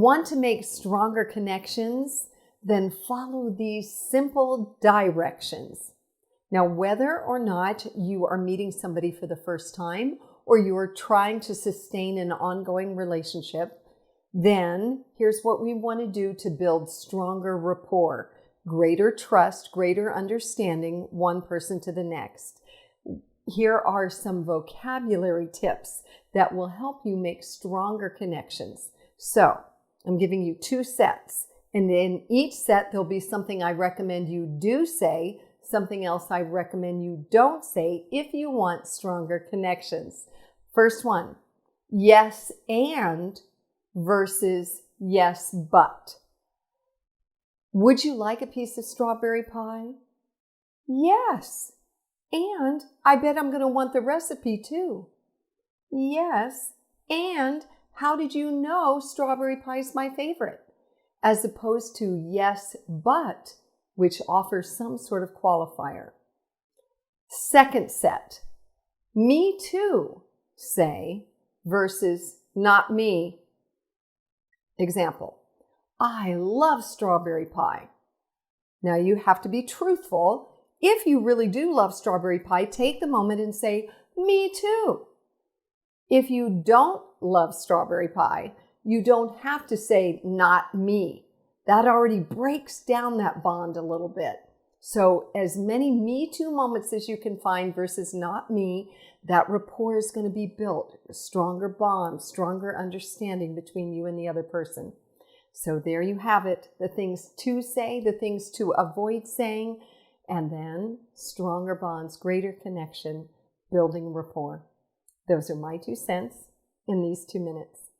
Want to make stronger connections? Then follow these simple directions. Now, whether or not you are meeting somebody for the first time or you are trying to sustain an ongoing relationship, then here's what we want to do to build stronger rapport, greater trust, greater understanding, one person to the next. Here are some vocabulary tips that will help you make stronger connections. So I'm giving you 2 sets, and in each set there'll be something I recommend you do say, something else I recommend you don't say if you want stronger connections. First one, yes and versus yes but. Would you like a piece of strawberry pie? Yes. And I bet I'm going to want the recipe too. Yes. And how did you know strawberry pie is my favorite? As opposed to yes, but, which offers some sort of qualifier. Second set, me too, say, versus not me. Example, I love strawberry pie. Now you have to be truthful. If you really do love strawberry pie, take the moment and say, me too. If you don't love strawberry pie, you don't have to say, not me. That already breaks down that bond a little bit. So as many me too moments as you can find versus not me, that rapport is going to be built. A stronger bond, stronger understanding between you and the other person. So there you have it. The things to say, the things to avoid saying, and then stronger bonds, greater connection, building rapport. Those are my 2 cents in these 2 minutes.